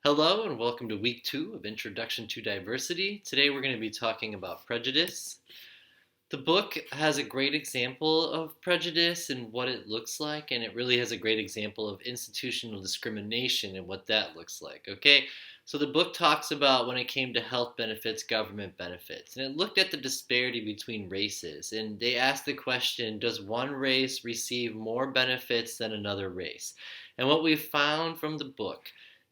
Hello and welcome to week 2 of Introduction to Diversity. Today we're going to be talking about prejudice. The book has a great example of prejudice and what it looks like, and it really has a great example of institutional discrimination and what that looks like. Okay, so the book talks about when it came to health benefits, government benefits, and it looked at the disparity between races. And they asked the question, does one race receive more benefits than another race? And what we found from the book,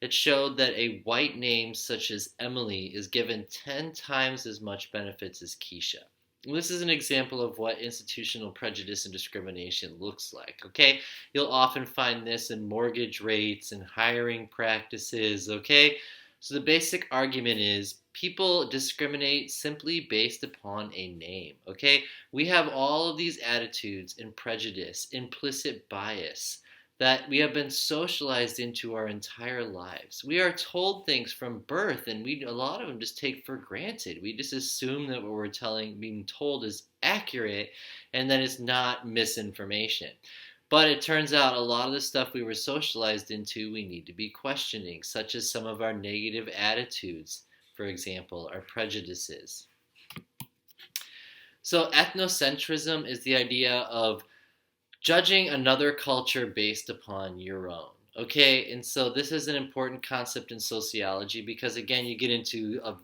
it showed that a white name such as Emily is given 10 times as much benefits as Keisha. This is an example of what institutional prejudice and discrimination looks like. Okay, you'll often find this in mortgage rates and hiring practices. Okay, so the basic argument is people discriminate simply based upon a name. Okay, we have all of these attitudes and prejudice, implicit bias that we have been socialized into our entire lives. We are told things from birth, and a lot of them just take for granted. We just assume that what being told is accurate, and that it's not misinformation. But it turns out a lot of the stuff we were socialized into, we need to be questioning, such as some of our negative attitudes, for example, our prejudices. So ethnocentrism is the idea of judging another culture based upon your own. Okay, and so this is an important concept in sociology because, again, you get into a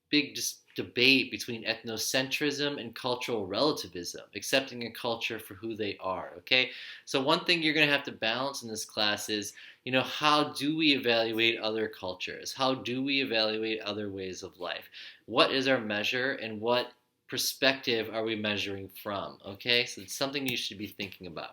big debate between ethnocentrism and cultural relativism, accepting a culture for who they are. Okay, so one thing you're going to have to balance in this class is, how do we evaluate other cultures? How do we evaluate other ways of life? What is our measure, and what perspective are we measuring from? Okay, so it's something you should be thinking about.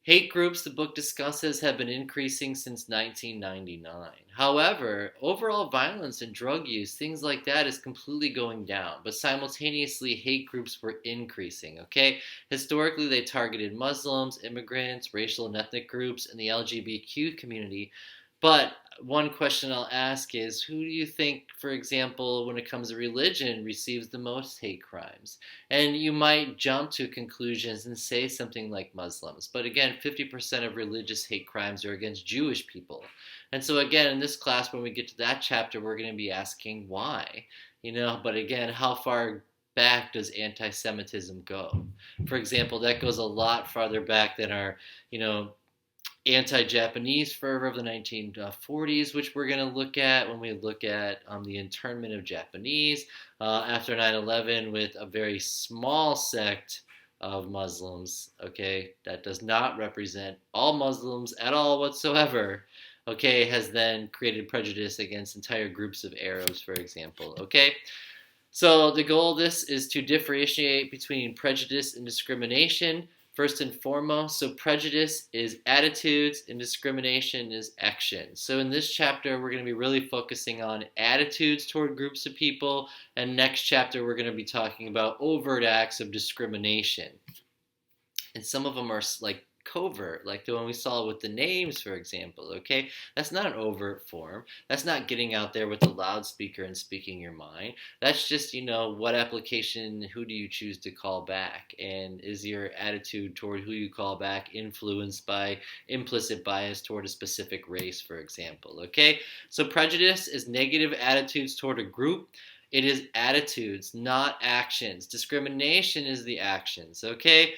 Hate groups, the book discusses, have been increasing since 1999. However, overall violence and drug use, things like that, is completely going down. But simultaneously, hate groups were increasing. Okay, historically, they targeted Muslims, immigrants, racial and ethnic groups, and the LGBTQ community. But one question I'll ask is, who do you think, for example, when it comes to religion, receives the most hate crimes? And you might jump to conclusions and say something like Muslims. But again, 50% of religious hate crimes are against Jewish people. And so again, in this class, when we get to that chapter, we're going to be asking why. But again, how far back does anti-Semitism go? For example, that goes a lot farther back than our, anti-Japanese fervor of the 1940s, which we're going to look at when we look at the internment of Japanese after 9/11 with a very small sect of Muslims, okay, that does not represent all Muslims at all whatsoever, okay, has then created prejudice against entire groups of Arabs, for example, okay? So the goal of this is to differentiate between prejudice and discrimination, first and foremost. So prejudice is attitudes and discrimination is action. So in this chapter, we're going to be really focusing on attitudes toward groups of people, and next chapter, we're going to be talking about overt acts of discrimination. And some of them are like covert, like the one we saw with the names, for example, okay? That's not an overt form. That's not getting out there with the loudspeaker and speaking your mind. That's just, what application, who do you choose to call back? And is your attitude toward who you call back influenced by implicit bias toward a specific race, for example, okay? So prejudice is negative attitudes toward a group. It is attitudes, not actions. Discrimination is the actions, okay?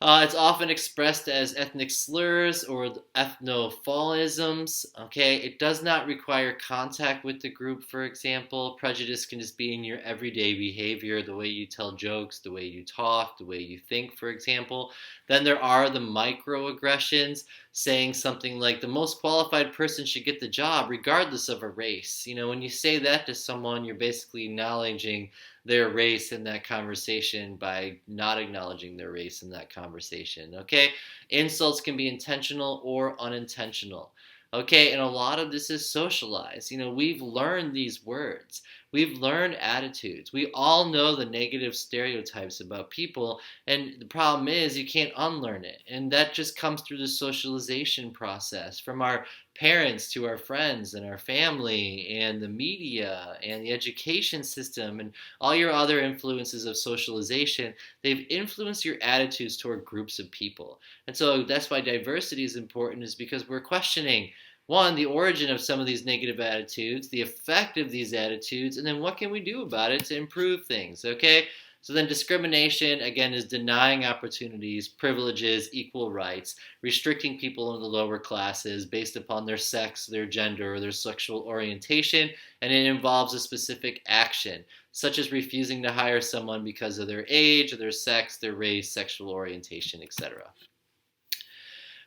It's often expressed as ethnic slurs or ethnophonisms. Okay, it does not require contact with the group, for example. Prejudice can just be in your everyday behavior, the way you tell jokes, the way you talk, the way you think, for example. Then there are the microaggressions, saying something like the most qualified person should get the job regardless of a race. When you say that to someone, you're basically acknowledging their race in that conversation by not acknowledging their race in that conversation, okay? Insults can be intentional or unintentional, okay? And a lot of this is socialized. We've learned these words. We've learned attitudes. We all know the negative stereotypes about people, and the problem is you can't unlearn it. And that just comes through the socialization process from our parents to our friends and our family and the media and the education system and all your other influences of socialization. They've influenced your attitudes toward groups of people. And so that's why diversity is important, is because we're questioning, one, the origin of some of these negative attitudes, the effect of these attitudes, and then what can we do about it to improve things, okay? So then discrimination, again, is denying opportunities, privileges, equal rights, restricting people in the lower classes based upon their sex, their gender, or their sexual orientation, and it involves a specific action, such as refusing to hire someone because of their age, or their sex, their race, sexual orientation, etc.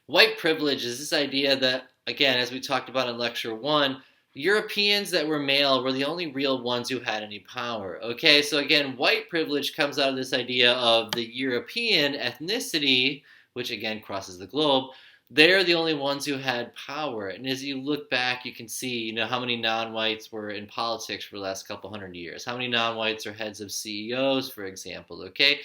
White privilege is this idea that, again, as we talked about in lecture one, Europeans that were male were the only real ones who had any power. Okay, so again, white privilege comes out of this idea of the European ethnicity, which again crosses the globe. They're the only ones who had power. And as you look back, you can see, how many non-whites were in politics for the last couple hundred years. How many non-whites are heads of CEOs, for example, okay?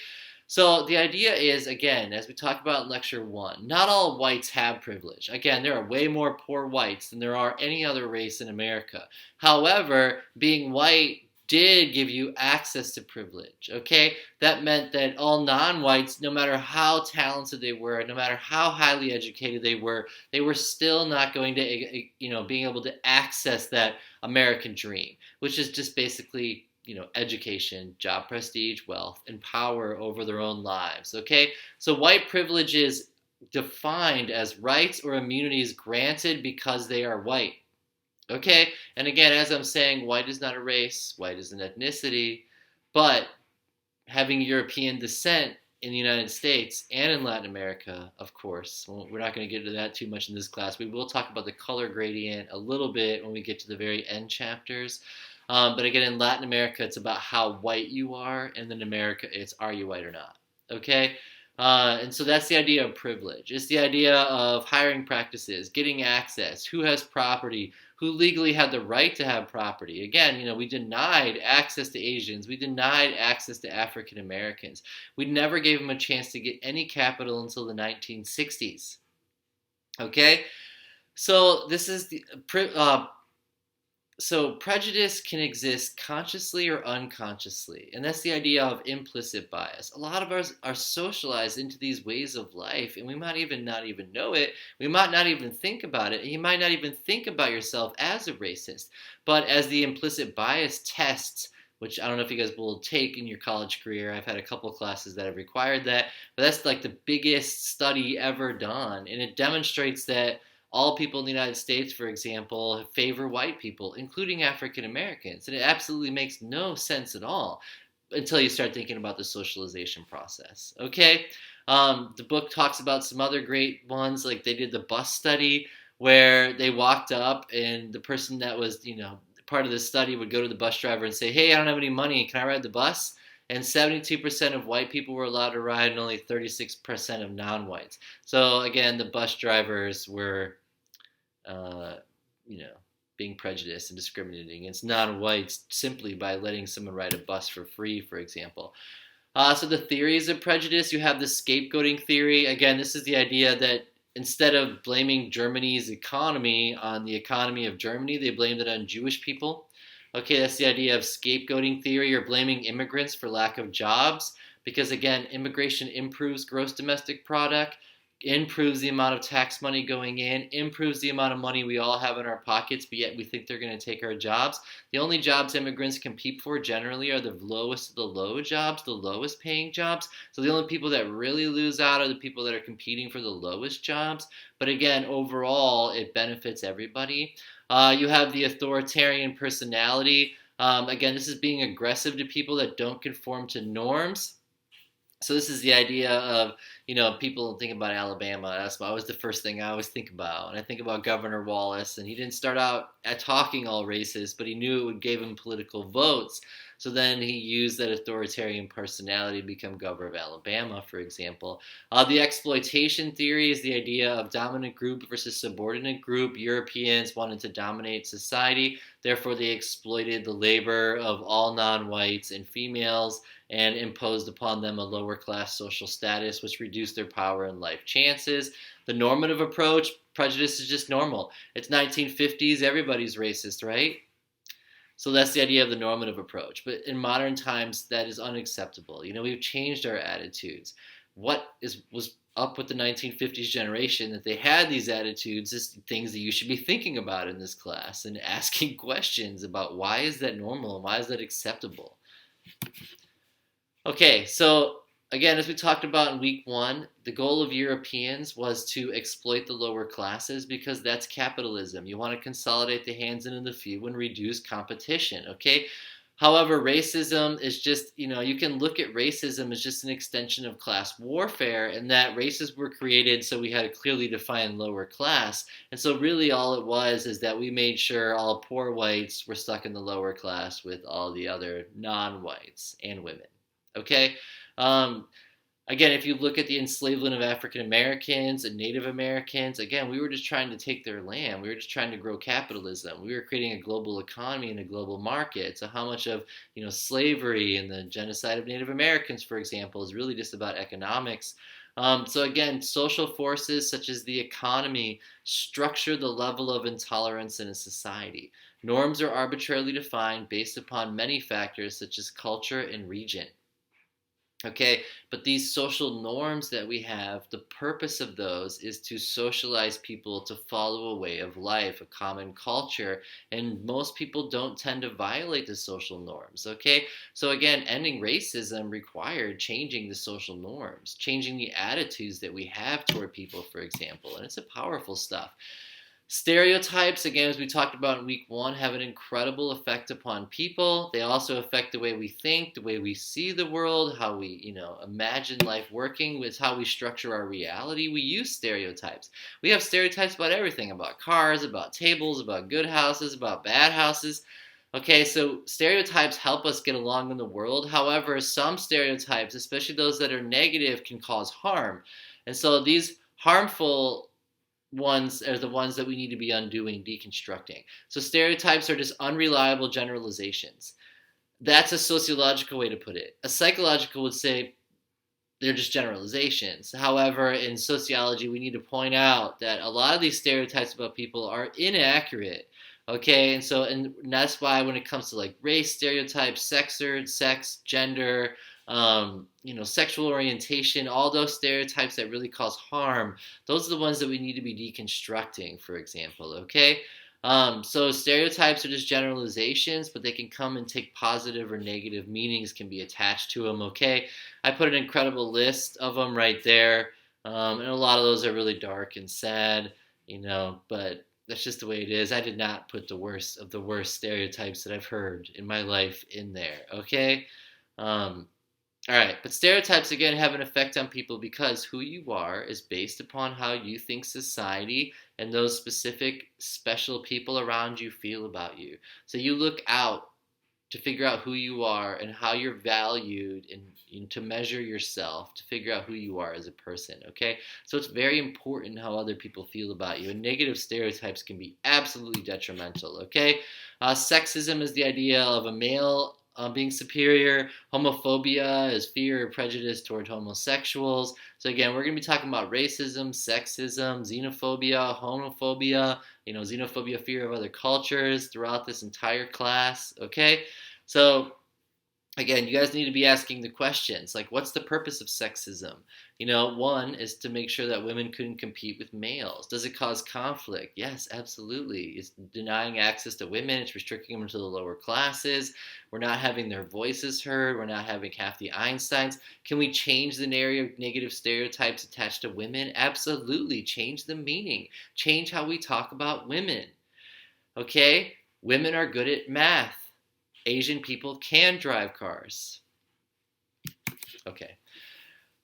So the idea is, again, as we talked about in lecture one, not all whites have privilege. Again, there are way more poor whites than there are any other race in America. However, being white did give you access to privilege, okay? That meant that all non-whites, no matter how talented they were, no matter how highly educated they were still not going to, being able to access that American dream, which is just basically education, job prestige, wealth, and power over their own lives, okay? So white privilege is defined as rights or immunities granted because they are white, okay? And again, as I'm saying, white is not a race, white is an ethnicity, but having European descent in the United States and in Latin America, of course, we're not going to get into that too much in this class. We will talk about the color gradient a little bit when we get to the very end chapters. But again, in Latin America, it's about how white you are, and in America, it's are you white or not, okay? And so that's the idea of privilege. It's the idea of hiring practices, getting access, who has property, who legally had the right to have property. Again, we denied access to Asians. We denied access to African Americans. We never gave them a chance to get any capital until the 1960s, okay? So this is the So prejudice can exist consciously or unconsciously, and that's the idea of implicit bias. A lot of us are socialized into these ways of life, and we might even not even know it. We might not even think about it, and you might not even think about yourself as a racist. But as the implicit bias tests, which I don't know if you guys will take in your college career. I've had a couple classes that have required that, but that's like the biggest study ever done, and it demonstrates that all people in the United States, for example, favor white people, including African Americans. And it absolutely makes no sense at all until you start thinking about the socialization process. Okay? The book talks about some other great ones, like they did the bus study where they walked up and the person that was, part of the study would go to the bus driver and say, hey, I don't have any money. Can I ride the bus? And 72% of white people were allowed to ride and only 36% of non-whites. So again, the bus drivers were, being prejudiced and discriminating against non-whites simply by letting someone ride a bus for free, for example. So the theories of prejudice, you have the scapegoating theory. Again, this is the idea that instead of blaming Germany's economy on the economy of Germany, they blamed it on Jewish people. Okay, that's the idea of scapegoating theory. You're blaming immigrants for lack of jobs because, again, immigration improves gross domestic product, improves the amount of tax money going in, improves the amount of money we all have in our pockets, but yet we think they're going to take our jobs. The only jobs immigrants compete for generally are the lowest of the low jobs, the lowest paying jobs. So the only people that really lose out are the people that are competing for the lowest jobs. But again, overall, it benefits everybody. You have the authoritarian personality. Again, this is being aggressive to people that don't conform to norms. So this is the idea of, people think about Alabama. That's always the first thing I always think about. And I think about Governor Wallace, and he didn't start out at talking all racist, but he knew it would give him political votes. So then he used that authoritarian personality to become governor of Alabama, for example. The exploitation theory is the idea of dominant group versus subordinate group. Europeans wanted to dominate society. Therefore, they exploited the labor of all non-whites and females and imposed upon them a lower class social status, which reduced their power and life chances. The normative approach, prejudice is just normal. It's 1950s, everybody's racist, right? So that's the idea of the normative approach. But in modern times, that is unacceptable. We've changed our attitudes. What was up with the 1950s generation that they had these attitudes is things that you should be thinking about in this class and asking questions about why is that normal and why is that acceptable. Okay, so again, as we talked about in week one, the goal of Europeans was to exploit the lower classes because that's capitalism. You want to consolidate the hands into the few and reduce competition, okay? However, racism is just, you can look at racism as just an extension of class warfare, and that races were created so we had a clearly defined lower class. And so really all it was is that we made sure all poor whites were stuck in the lower class with all the other non-whites and women. Okay? Again, if you look at the enslavement of African Americans and Native Americans, again, we were just trying to take their land. We were just trying to grow capitalism. We were creating a global economy and a global market. So how much of, slavery and the genocide of Native Americans, for example, is really just about economics. So again, social forces such as the economy structure the level of intolerance in a society. Norms are arbitrarily defined based upon many factors such as culture and region. Okay, but these social norms that we have, the purpose of those is to socialize people to follow a way of life, a common culture, and most people don't tend to violate the social norms, okay? So again, ending racism required changing the social norms, changing the attitudes that we have toward people, for example, and it's a powerful stuff. Stereotypes, again, as we talked about in week one, have an incredible effect upon people. They also affect the way we think, the way we see the world, how we, imagine life working, with how we structure our reality. We use stereotypes. We have stereotypes about everything, about cars, about tables, about good houses, about bad houses. Okay, so stereotypes help us get along in the world. However, some stereotypes, especially those that are negative, can cause harm. And so these harmful ones are the ones that we need to be undoing, deconstructing. So stereotypes are just unreliable generalizations. That's a sociological way to put it. A psychological would say they're just generalizations. However, in sociology, we need to point out that a lot of these stereotypes about people are inaccurate. Okay, and that's why when it comes to like race stereotypes, sex, gender, sexual orientation, all those stereotypes that really cause harm, those are the ones that we need to be deconstructing, for example, okay? So stereotypes are just generalizations, but they can come and take positive or negative meanings can be attached to them, okay? I put an incredible list of them right there, and a lot of those are really dark and sad, but that's just the way it is. I did not put the worst of the worst stereotypes that I've heard in my life in there, okay? All right, but stereotypes, again, have an effect on people because who you are is based upon how you think society and those specific special people around you feel about you. So you look out to figure out who you are and how you're valued and to measure yourself to figure out who you are as a person, okay? So it's very important how other people feel about you, and negative stereotypes can be absolutely detrimental, okay? Sexism is the idea of a male being superior. Homophobia is fear or prejudice toward homosexuals. So again, we're going to be talking about racism, sexism, xenophobia, homophobia, xenophobia, fear of other cultures throughout this entire class, okay? So again, you guys need to be asking the questions, like what's the purpose of sexism? One is to make sure that women couldn't compete with males. Does it cause conflict? Yes, absolutely. It's denying access to women. It's restricting them to the lower classes. We're not having their voices heard. We're not having half the Einsteins. Can we change the narrative of negative stereotypes attached to women? Absolutely. Change the meaning. Change how we talk about women. Okay? Women are good at math. Asian people can drive cars. Okay.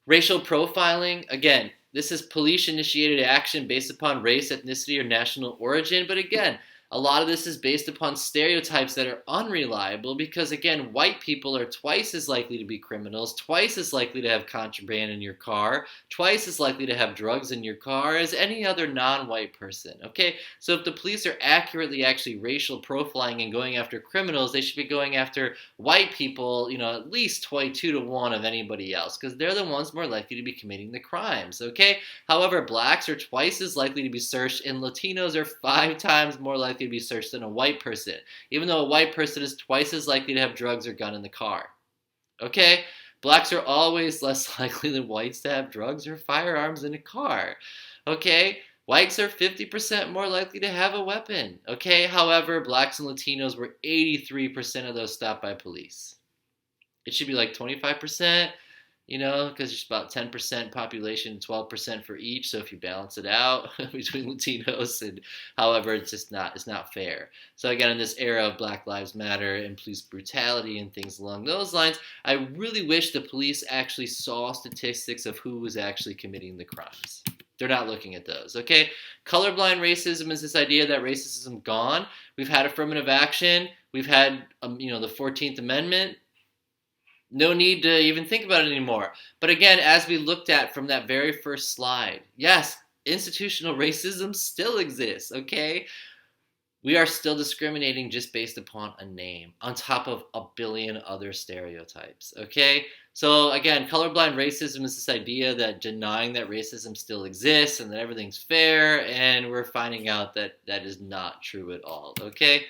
Racial profiling, again, this is police-initiated action based upon race, ethnicity, or national origin. But again, a lot of this is based upon stereotypes that are unreliable because, again, white people are twice as likely to be criminals, twice as likely to have contraband in your car, twice as likely to have drugs in your car as any other non-white person, okay? So if the police are accurately actually racial profiling and going after criminals, they should be going after white people, at least 2 to 1 of anybody else because they're the ones more likely to be committing the crimes, okay? However, blacks are twice as likely to be searched and Latinos are 5 times more likely to be searched than a white person, even though a white person is twice as likely to have drugs or gun in the car. Okay? Blacks are always less likely than whites to have drugs or firearms in a car. Okay? Whites are 50% more likely to have a weapon. Okay? However, blacks and Latinos were 83% of those stopped by police. It should be like 25%, because there's about 10% population, 12% for each. So if you balance it out between Latinos and, however, it's not fair. So again, in this era of Black Lives Matter and police brutality and things along those lines, I really wish the police actually saw statistics of who was actually committing the crimes. They're not looking at those, okay? Colorblind racism is this idea that racism gone. We've had affirmative action. We've had, the 14th Amendment. No need to even think about it anymore. But again, as we looked at from that very first slide, yes, institutional racism still exists, okay? We are still discriminating just based upon a name, on top of a billion other stereotypes, okay? So again, colorblind racism is this idea that denying that racism still exists and that everything's fair, and we're finding out that that is not true at all, okay?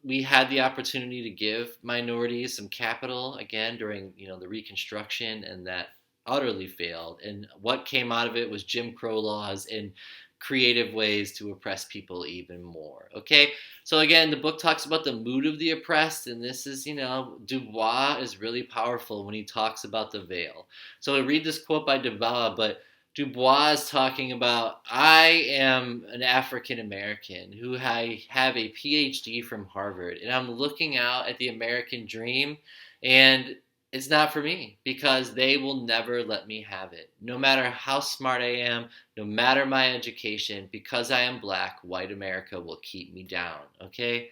We had the opportunity to give minorities some capital, again, during the Reconstruction, and that utterly failed. And what came out of it was Jim Crow laws and creative ways to oppress people even more. Okay, so again, the book talks about the mood of the oppressed, and this is, Du Bois is really powerful when he talks about the veil. So I read this quote by Du Bois, but Du Bois is talking about, I am an African American who have a PhD from Harvard, and I'm looking out at the American dream, and it's not for me because they will never let me have it. No matter how smart I am, no matter my education, because I am black, white America will keep me down, okay?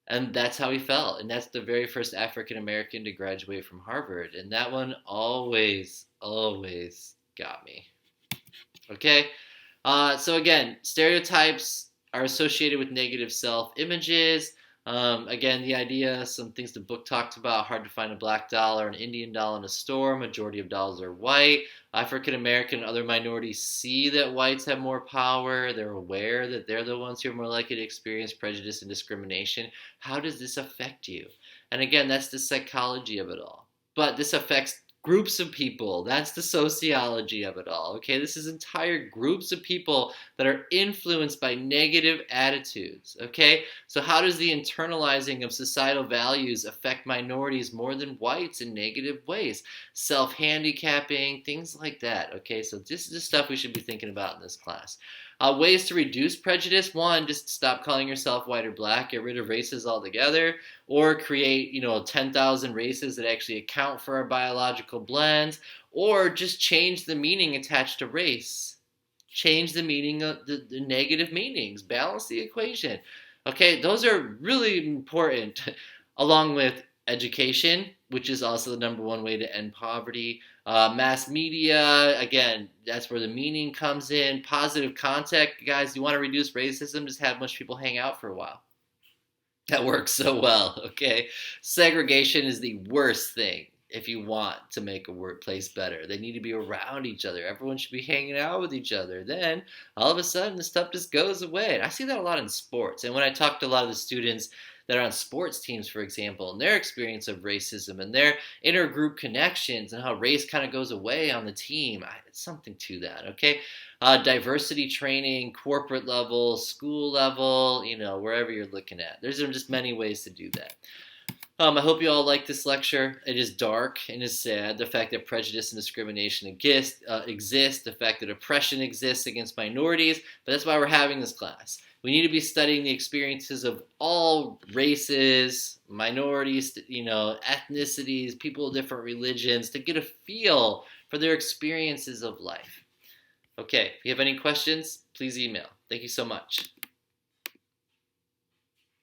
And that's how he felt. And that's the very first African American to graduate from Harvard. And that one always, always got me. Okay? So again, stereotypes are associated with negative self-images. Again, the idea, some things the book talked about, hard to find a black doll or an Indian doll in a store. Majority of dolls are white. African American and other minorities see that whites have more power. They're aware that they're the ones who are more likely to experience prejudice and discrimination. How does this affect you? And again, that's the psychology of it all. But this affects groups of people. That's the sociology of it all. Okay, this is entire groups of people that are influenced by negative attitudes. Okay, so how does the internalizing of societal values affect minorities more than whites in negative ways? Self-handicapping, things like that. Okay, so this is the stuff we should be thinking about in this class. Ways to reduce prejudice: one, just stop calling yourself white or black, get rid of races altogether, or create 10,000 races that actually account for our biological blends, or just change the meaning attached to race. Change the meaning of the negative meanings, balance the equation. Okay, those are really important, along with education, which is also the number one way to end poverty. Mass media, again, that's where the meaning comes in. Positive contact, guys, you want to reduce racism, just have a bunch of people hang out for a while. That works so well, okay? Segregation is the worst thing if you want to make a workplace better. They need to be around each other. Everyone should be hanging out with each other. Then, all of a sudden, the stuff just goes away. And I see that a lot in sports. And when I talk to a lot of the students that are on sports teams, for example, and their experience of racism and their intergroup connections and how race kind of goes away on the team, it's something to that, okay? Diversity training, corporate level, school level, wherever you're looking at. There's just many ways to do that. I hope you all like this lecture. It is dark and is sad. The fact that prejudice and discrimination exist, the fact that oppression exists against minorities, but that's why we're having this class. We need to be studying the experiences of all races, minorities, ethnicities, people of different religions, to get a feel for their experiences of life. Okay, if you have any questions, please email. Thank you so much.